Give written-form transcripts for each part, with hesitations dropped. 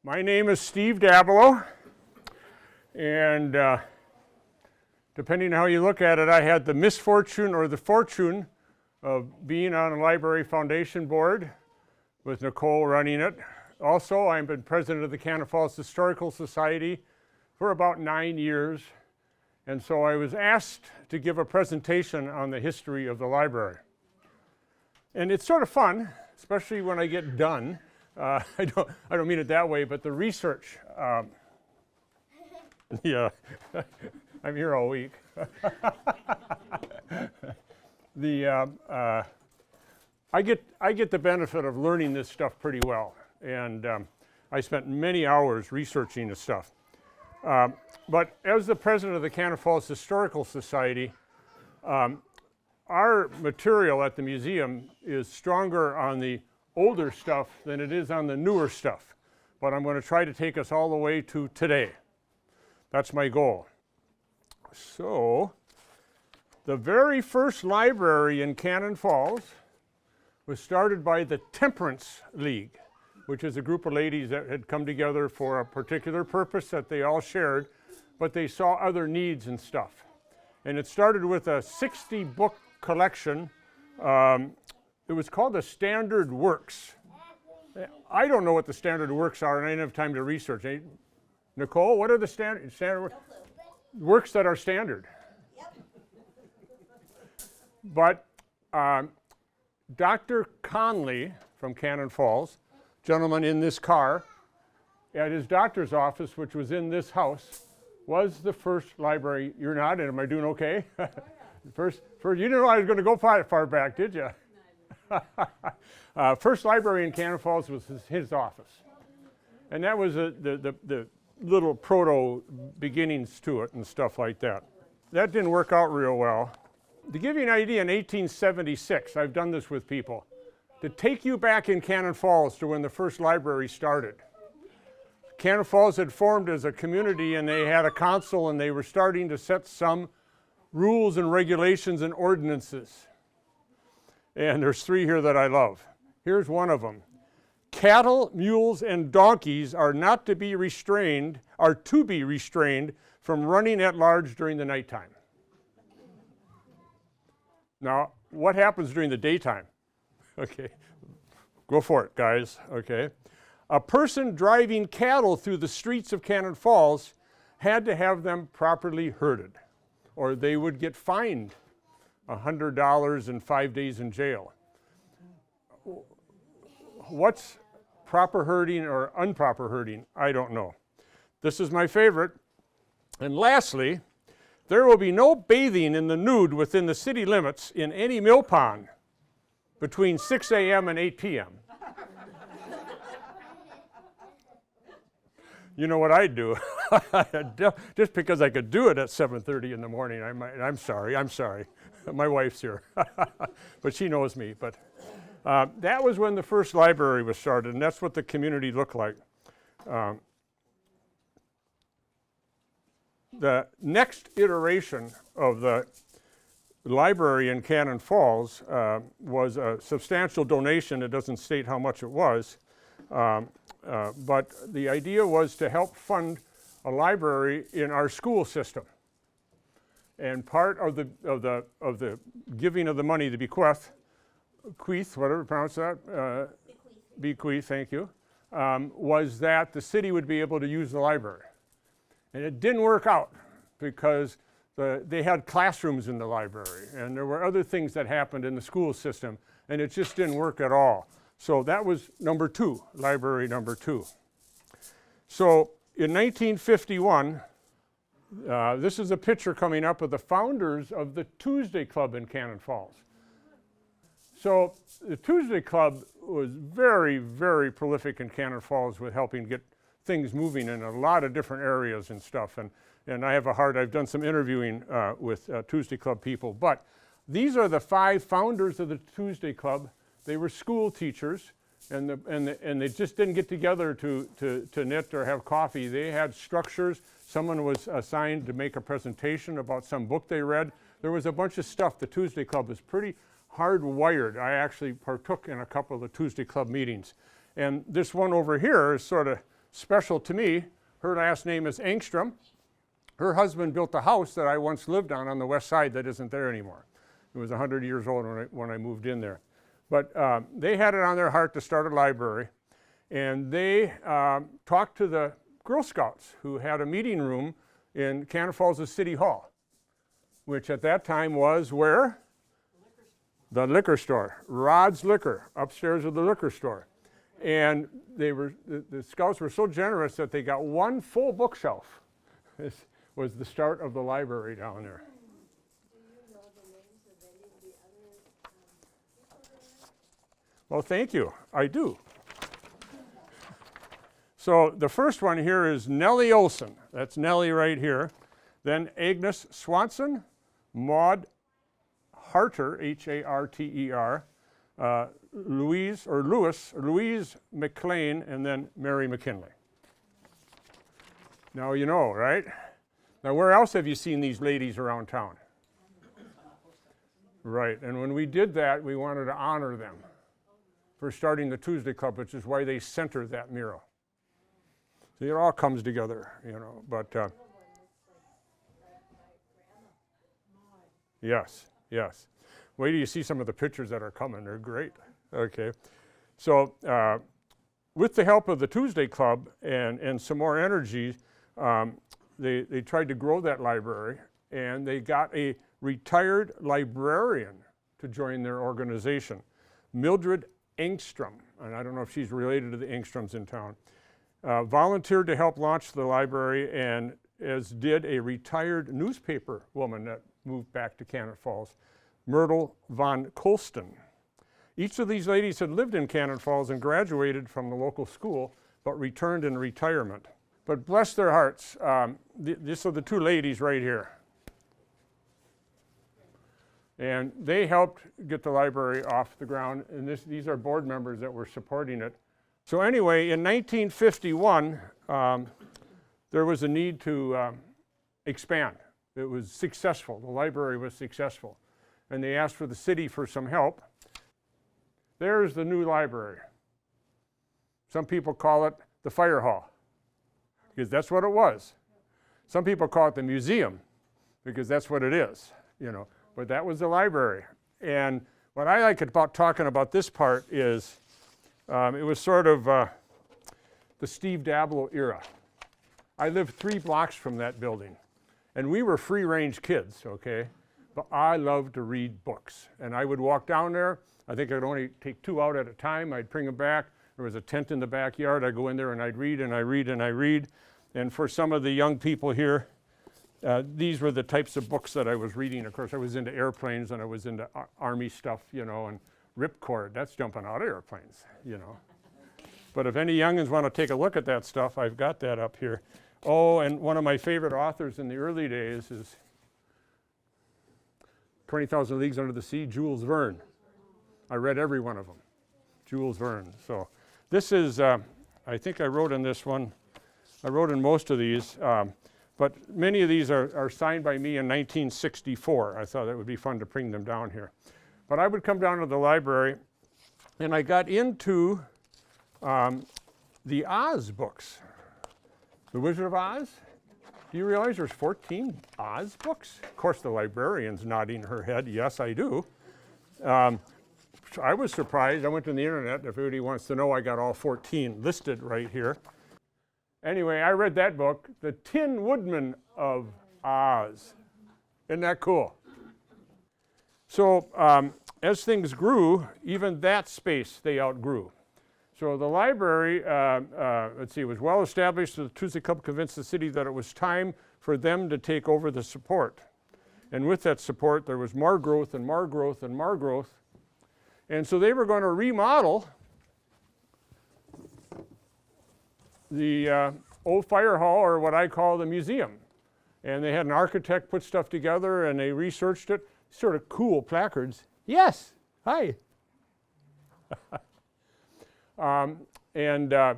My name is Steve Dabelow, and depending on how you look at it, I had the misfortune or the fortune of being on a library foundation board with Nicole running it. Also, I've been president of the Cannon Falls Historical Society for about 9 years, and so I was asked to give a presentation on the history of the library. And it's sort of fun, especially when I get done. I don't mean it that way, but the research, yeah, I'm here all week. I get the benefit of learning this stuff pretty well, and I spent many hours researching this stuff. But as the president of the Cannon Falls Historical Society, our material at the museum is stronger on the older stuff than it is on the newer stuff. But I'm going to try to take us all the way to today. That's my goal. So, the very first library in Cannon Falls was started by the Temperance League, which is a group of ladies that had come together for a particular purpose that they all shared, but they saw other needs and stuff. And it started with a 60-book collection. It was called the Standard Works. I don't know what the Standard Works are, and I didn't have time to research. Nicole, what are the standard works that are standard? Yep. But Dr. Conley from Cannon Falls, gentleman in this car, at his doctor's office, which was in this house, was the first library. You're not, and am I doing okay? First, you didn't know I was going to go far back, did you? First library in Cannon Falls was his office. And that was the little proto beginnings to it and stuff like that. That didn't work out real well. To give you an idea, in 1876, I've done this with people, to take you back in Cannon Falls to when the first library started. Cannon Falls had formed as a community, and they had a council, and they were starting to set some rules and regulations and ordinances. And there's 3 here that I love. Here's one of them. Cattle, mules, and donkeys are to be restrained from running at large during the nighttime. Now, what happens during the daytime? Okay, go for it, guys, okay. A person driving cattle through the streets of Cannon Falls had to have them properly herded, or they would get fined $100 and 5 days in jail. What's proper herding or improper herding? I don't know. This is my favorite. And lastly, there will be no bathing in the nude within the city limits in any mill pond between 6 a.m. and 8 p.m. You know what I'd do? Just because I could do it at 7:30 in the morning, I'm sorry. My wife's here, but she knows me. But that was when the first library was started, and that's what the community looked like. The next iteration of the library in Cannon Falls was a substantial donation. It doesn't state how much it was, but the idea was to help fund a library in our school system. And part of the giving of the money, the bequeath, whatever you pronounce that, bequeath, thank you, was that the city would be able to use the library. And it didn't work out because they had classrooms in the library, and there were other things that happened in the school system, and it just didn't work at all. So that was number 2, library number 2. So in 1951, this is a picture coming up of the founders of the Tuesday Club in Cannon Falls. So the Tuesday Club was very, very prolific in Cannon Falls with helping get things moving in a lot of different areas and stuff. And I've done some interviewing with Tuesday Club people. But these are the 5 founders of the Tuesday Club. They were school teachers, and they just didn't get together to knit or have coffee. They had structures. Someone was assigned to make a presentation about some book they read. There was a bunch of stuff. The Tuesday Club was pretty hardwired. I actually partook in a couple of the Tuesday Club meetings. And this one over here is sort of special to me. Her last name is Engstrom. Her husband built the house that I once lived on the west side that isn't there anymore. It was 100 years old when I moved in there. But they had it on their heart to start a library, and they talked to the Girl Scouts, who had a meeting room in Cannon Falls' City Hall, which at that time was where? The liquor store, Rod's Liquor, upstairs of the liquor store. And the Scouts were so generous that they got one full bookshelf. This was the start of the library down there. Do you know the names of any of the other people there? Well, thank you. I do. So the first one here is Nellie Olson. That's Nellie right here. Then Agnes Swanson, Maud Harter, H-A-R-T-E-R, Louise McLean, and then Mary McKinley. Now you know, right? Now where else have you seen these ladies around town? Right, and when we did that, we wanted to honor them for starting the Tuesday Club, which is why they center that mural. So it all comes together, you know, but yes, yes. Wait till you see some of the pictures that are coming, they're great. Okay, so with the help of the Tuesday Club and some more energy, they tried to grow that library, and they got a retired librarian to join their organization, Mildred Engstrom, and I don't know if she's related to the Engstroms in town, volunteered to help launch the library, and as did a retired newspaper woman that moved back to Cannon Falls, Myrtle von Colston. Each of these ladies had lived in Cannon Falls and graduated from the local school, but returned in retirement. But bless their hearts, these are the two ladies right here. And they helped get the library off the ground, and these are board members that were supporting it. So anyway, in 1951, there was a need to expand. It was successful. The library was successful. And they asked for the city for some help. There's the new library. Some people call it the fire hall, because that's what it was. Some people call it the museum, because that's what it is, you know. But that was the library. And what I like about talking about this part is it was sort of the Steve Dabelow era. I lived 3 blocks from that building, and we were free-range kids, okay? But I loved to read books, and I would walk down there. I think I'd only take 2 out at a time. I'd bring them back. There was a tent in the backyard. I'd go in there and I'd read and I read and I read. And for some of the young people here, these were the types of books that I was reading. Of course, I was into airplanes and I was into Army stuff, you know, and ripcord, that's jumping out of airplanes, you know. But if any youngins want to take a look at that stuff, I've got that up here. Oh, and one of my favorite authors in the early days is 20,000 Leagues Under the Sea, Jules Verne. I read every one of them, Jules Verne. So this is, I think I wrote in this one, I wrote in most of these, but many of these are signed by me in 1964. I thought it would be fun to bring them down here. But I would come down to the library, and I got into the Oz books. The Wizard of Oz? Do you realize there's 14 Oz books? Of course, the librarian's nodding her head. Yes, I do. I was surprised. I went to the internet. If anybody wants to know, I got all 14 listed right here. Anyway, I read that book, The Tin Woodman of Oz. Isn't that cool? So as things grew, even that space they outgrew. So the library, let's see, was well established. The Tuesday Club convinced the city that it was time for them to take over the support. And with that support, there was more growth and more growth and more growth. And so they were going to remodel the old fire hall, or what I call the museum. And they had an architect put stuff together, and they researched it. Sort of cool placards. Yes, hi.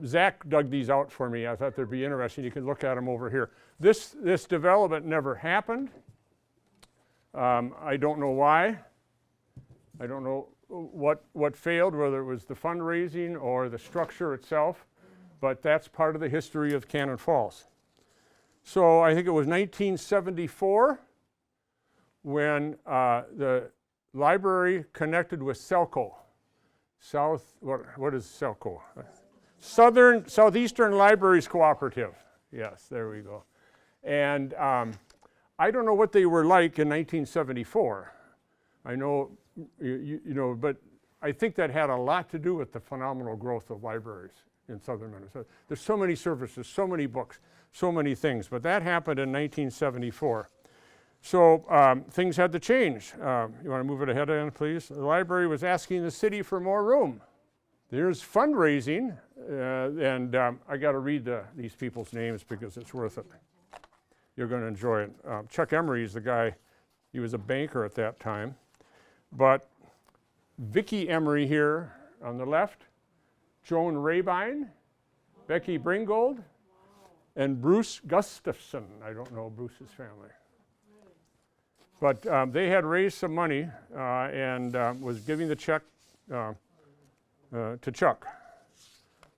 Zach dug these out for me. I thought they'd be interesting. You can look at them over here. This development never happened. I don't know why. I don't know what failed, whether it was the fundraising or the structure itself. but that's part of the history of Cannon Falls. So I think it was 1974 when the library connected with Selco. What is Selco? Southeastern Libraries Cooperative. Yes, there we go. And I don't know what they were like in 1974. I know, you know, but I think that had a lot to do with the phenomenal growth of libraries in southern Minnesota. There's so many services, so many books, so many things, but that happened in 1974. So things had to change. You want to move it ahead, Ann, please? The library was asking the city for more room. There's fundraising, and I got to read these people's names because it's worth it. You're going to enjoy it. Chuck Emery is the guy, he was a banker at that time. But Vicki Emery here on the left, Joan Rabine, Becky Bringold, and Bruce Gustafson. I don't know Bruce's family. But they had raised some money and was giving the check to Chuck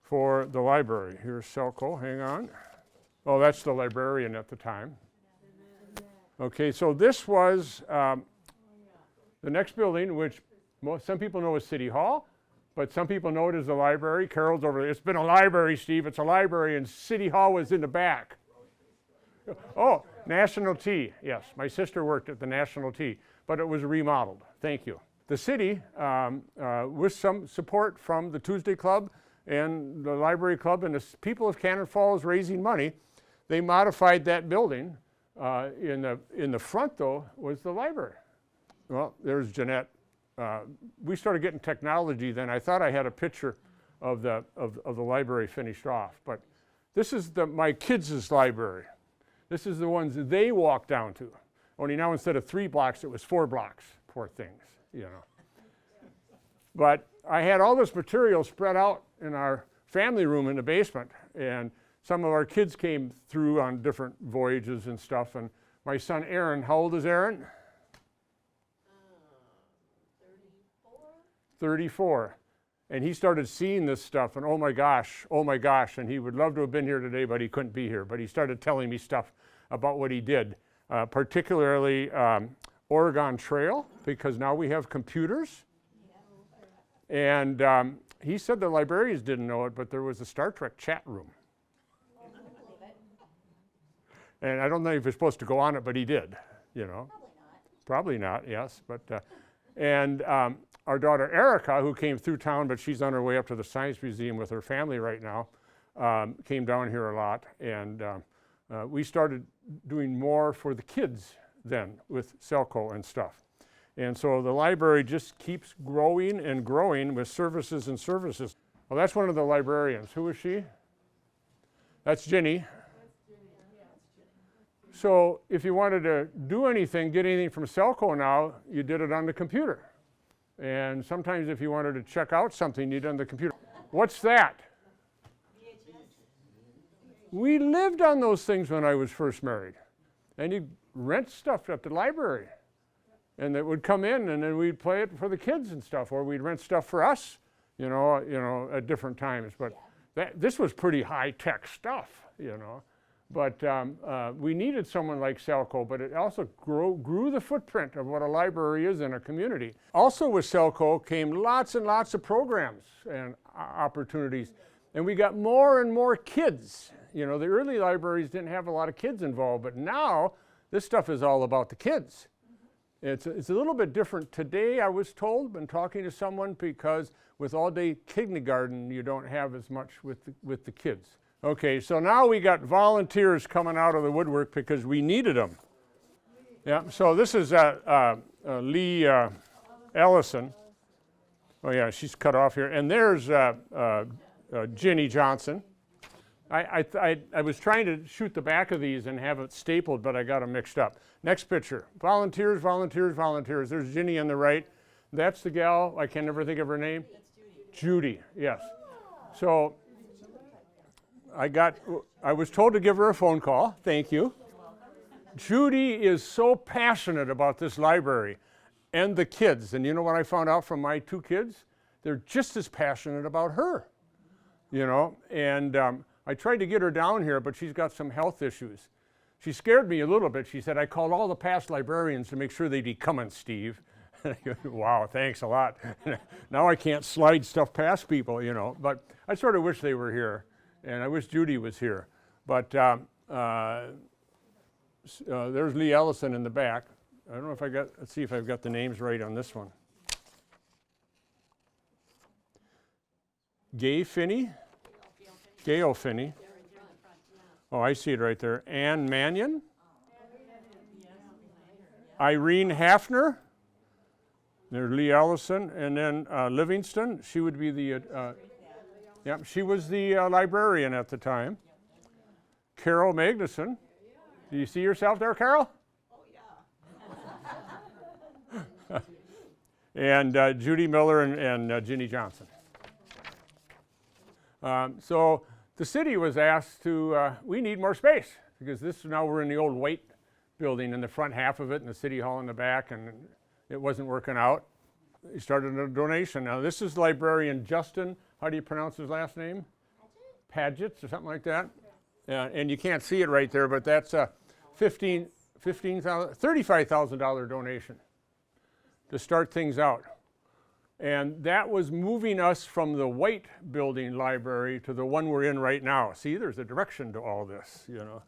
for the library. Here's Selco, hang on. Oh, that's the librarian at the time. Okay, so this was the next building, which some people know as City Hall, but some people know it as the library. Carol's over there. It's been a library, Steve. It's a library, and City Hall was in the back. Oh, National Tea. Yes, my sister worked at the National Tea, but it was remodeled. Thank you. The city, with some support from the Tuesday Club and the Library Club and the people of Cannon Falls raising money, they modified that building. In the front, though, was the library. Well, there's Jeanette. We started getting technology then. I thought I had a picture of the library finished off, but this is my kids' library. This is the ones that they walk down to. Only now instead of 3 blocks, it was 4 blocks. Poor things, you know. But I had all this material spread out in our family room in the basement, and some of our kids came through on different voyages and stuff. And my son Aaron, how old is Aaron? 34. And he started seeing this stuff, and oh my gosh, and he would love to have been here today, but he couldn't be here. But he started telling me stuff about what he did, particularly Oregon Trail, because now we have computers. And he said the librarians didn't know it, but there was a Star Trek chat room. And I don't know if you're supposed to go on it, but he did, you know. Probably not, yes. But, and our daughter Erica, who came through town, but she's on her way up to the Science Museum with her family right now, came down here a lot. And we started doing more for the kids then with Selco and stuff. And so the library just keeps growing and growing with services and services. Well, that's one of the librarians. Who is she? That's Ginny. So if you wanted to do anything, get anything from Selco now, you did it on the computer. And sometimes if you wanted to check out something, you did it on the computer. What's that? We lived on those things when I was first married. And you'd rent stuff at the library. And it would come in, and then we'd play it for the kids and stuff, or we'd rent stuff for us, you know, at different times. But this was pretty high-tech stuff, you know. But we needed someone like Selco, but it also grew the footprint of what a library is in a community. Also with Selco came lots and lots of programs and opportunities. And we got more and more kids. You know, the early libraries didn't have a lot of kids involved, but now this stuff is all about the kids. It's a little bit different today, I was told, been talking to someone, because with all-day kindergarten, you don't have as much with the kids. Okay, so now we got volunteers coming out of the woodwork because we needed them. Yeah, so this is Lee Ellison. Oh yeah, she's cut off here. And there's Ginny Johnson. I was trying to shoot the back of these and have it stapled, but I got them mixed up. Next picture, volunteers, volunteers, volunteers. There's Ginny on the right. That's the gal, I can never think of her name. Judy, yes. So I was told to give her a phone call, thank you. Judy is so passionate about this library and the kids. And you know what I found out from my 2 kids? They're just as passionate about her. you know, and I tried to get her down here, but she's got some health issues. She scared me a little bit. She said, I called all the past librarians to make sure they'd be coming, Steve. Wow, thanks a lot. Now I can't slide stuff past people, you know, but I sort of wish they were here, and I wish Judy was here. But there's Lee Ellison in the back. I don't know if let's see if I've got the names right on this one. Gail Finney. Oh, I see it right there. Ann Mannion. Irene Hafner. There's Lee Ellison, and then Livingston. She would be the, she was the librarian at the time. Carol Magnuson. Do you see yourself there, Carol? Oh, yeah. And Judy Miller and Ginny Johnson. So the city was asked to, we need more space, because now we're in the old white building in the front half of it and the city hall in the back, and it wasn't working out. He started a donation. Now this is librarian Justin, how do you pronounce his last name? Paget or something like that. And you can't see it right there, but that's a $35,000 donation to start things out. And that was moving us from the white building library to the one we're in right now. See, there's a direction to all this, you know.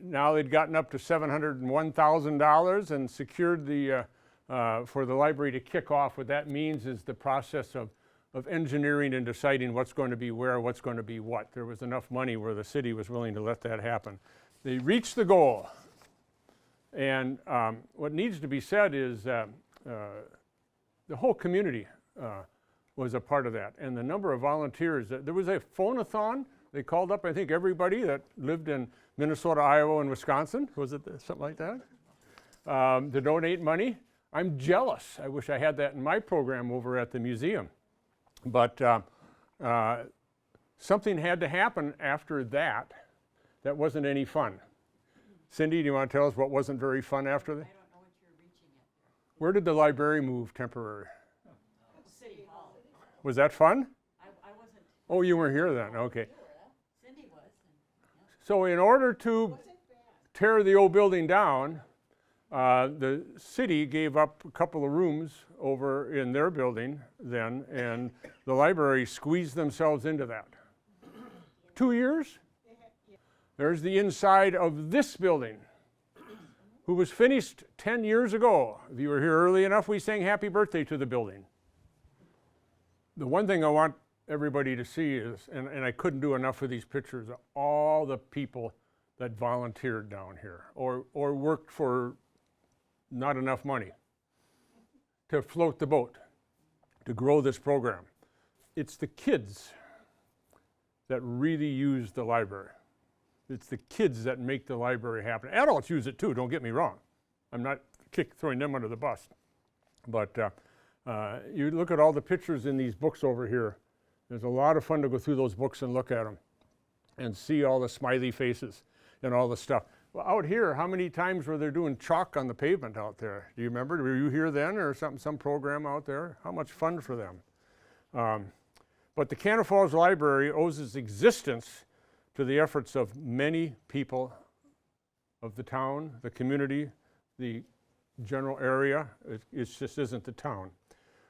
Now they'd gotten up to $701,000 and secured the, for the library to kick off. What that means is the process of engineering and deciding what's going to be where, what's going to be what. There was enough money where the city was willing to let that happen. They reached the goal. And what needs to be said is the whole community was a part of that. And the number of volunteers, there was a phone-a-thon. They called up, I think, everybody that lived in Minnesota, Iowa, and Wisconsin. Was it something like that? To donate money. I'm jealous. I wish I had that in my program over at the museum. But something had to happen after that that wasn't any fun. Cindy, do you want to tell us what wasn't very fun after that? I don't know what you're reaching at there. Where did the library move temporary? City Hall. Was that fun? I wasn't. Oh, you weren't here then, okay. Cindy was. So in order to tear the old building down, the city gave up a couple of rooms over in their building then, and the library squeezed themselves into that. 2 years? There's the inside of this building, who was finished 10 years ago. If you were here early enough, we sang happy birthday to the building. The one thing I want everybody to see is, and I couldn't do enough of these pictures, all the people that volunteered down here or worked for not enough money to float the boat, to grow this program. It's the kids that really use the library. It's the kids that make the library happen. Adults use it too, don't get me wrong. I'm not throwing them under the bus. But you look at all the pictures in these books over here. There's a lot of fun to go through those books and look at them and see all the smiley faces and all the stuff. Well, out here, how many times were they doing chalk on the pavement out there? Do you remember? Were you here then or some program out there? How much fun for them. But the Cannon Falls Library owes its existence to the efforts of many people of the town, the community, the general area. It just isn't the town,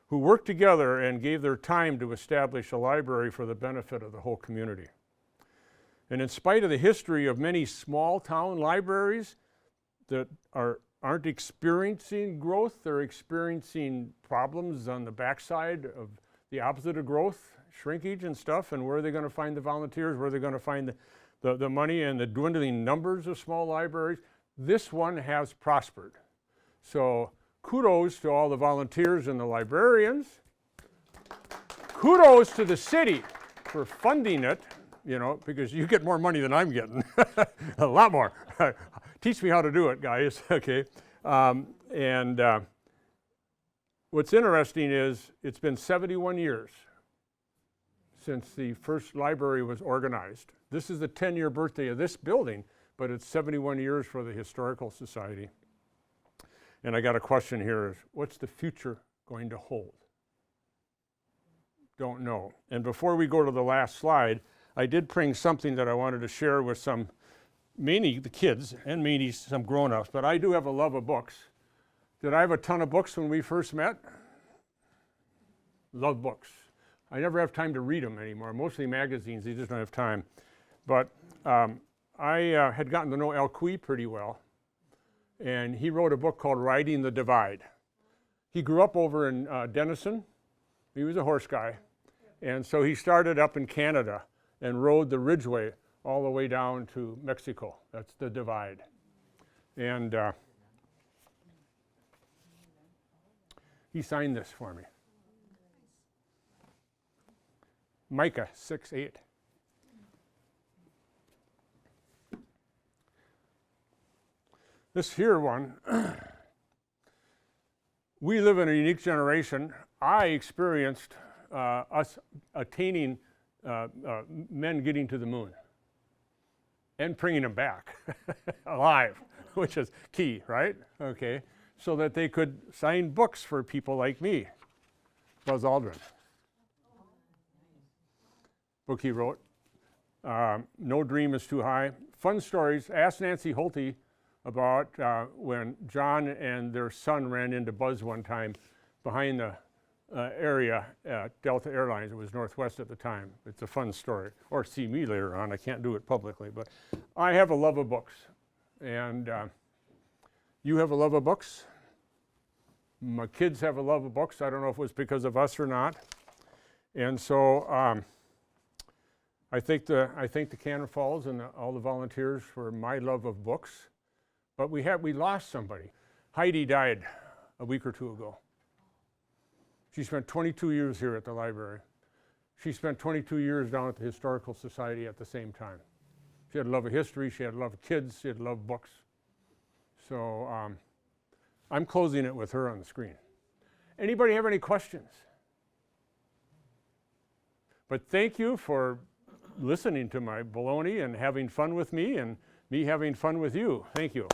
who worked together and gave their time to establish a library for the benefit of the whole community. And in spite of the history of many small town libraries that aren't experiencing growth, they're experiencing problems on the backside of the opposite of growth, shrinkage and stuff, and where are they going to find the volunteers, where are they going to find the money, and the dwindling numbers of small libraries. This one has prospered. So kudos to all the volunteers and the librarians. Kudos to the city for funding it, you know, because you get more money than I'm getting, a lot more. Teach me how to do it, guys, okay? What's interesting is it's been 71 years since the first library was organized. This is the 10-year birthday of this building, but it's 71 years for the Historical Society. And I got a question here, is what's the future going to hold? don't know. And before we go to the last slide, I did bring something that I wanted to share with some, mainly the kids and mainly some grown-ups, but I do have a love of books. Did I have a ton of books when we first met? Love books. I never have time to read them anymore, mostly magazines, you just don't have time. But I had gotten to know Al Cui pretty well, and he wrote a book called Riding the Divide. He grew up over in Denison. He was a horse guy, and so he started up in Canada and rode the Ridgeway all the way down to Mexico. That's the divide. And he signed this for me. Micah 6:8. This here one, we live in a unique generation. I experienced us attaining men getting to the moon and bringing them back alive, which is key, right? Okay, so that they could sign books for people like me. Buzz Aldrin. Book he wrote. No Dream is Too High. Fun stories. Ask Nancy Holte about when John and their son ran into Buzz one time behind the area at Delta Airlines. It was Northwest at the time. It's a fun story. Or see me later on. I can't do it publicly, but I have a love of books. And you have a love of books. My kids have a love of books. I don't know if it was because of us or not. And so I thank the Cannon Falls and all the volunteers for my love of books. But we lost somebody. Heidi died a week or two ago. She spent 22 years here at the library. She spent 22 years down at the Historical Society at the same time. She had a love of history, she had a love of kids, she had a love of books. So I'm closing it with her on the screen. Anybody have any questions? But thank you for listening to my baloney and having fun with me and me having fun with you. Thank you.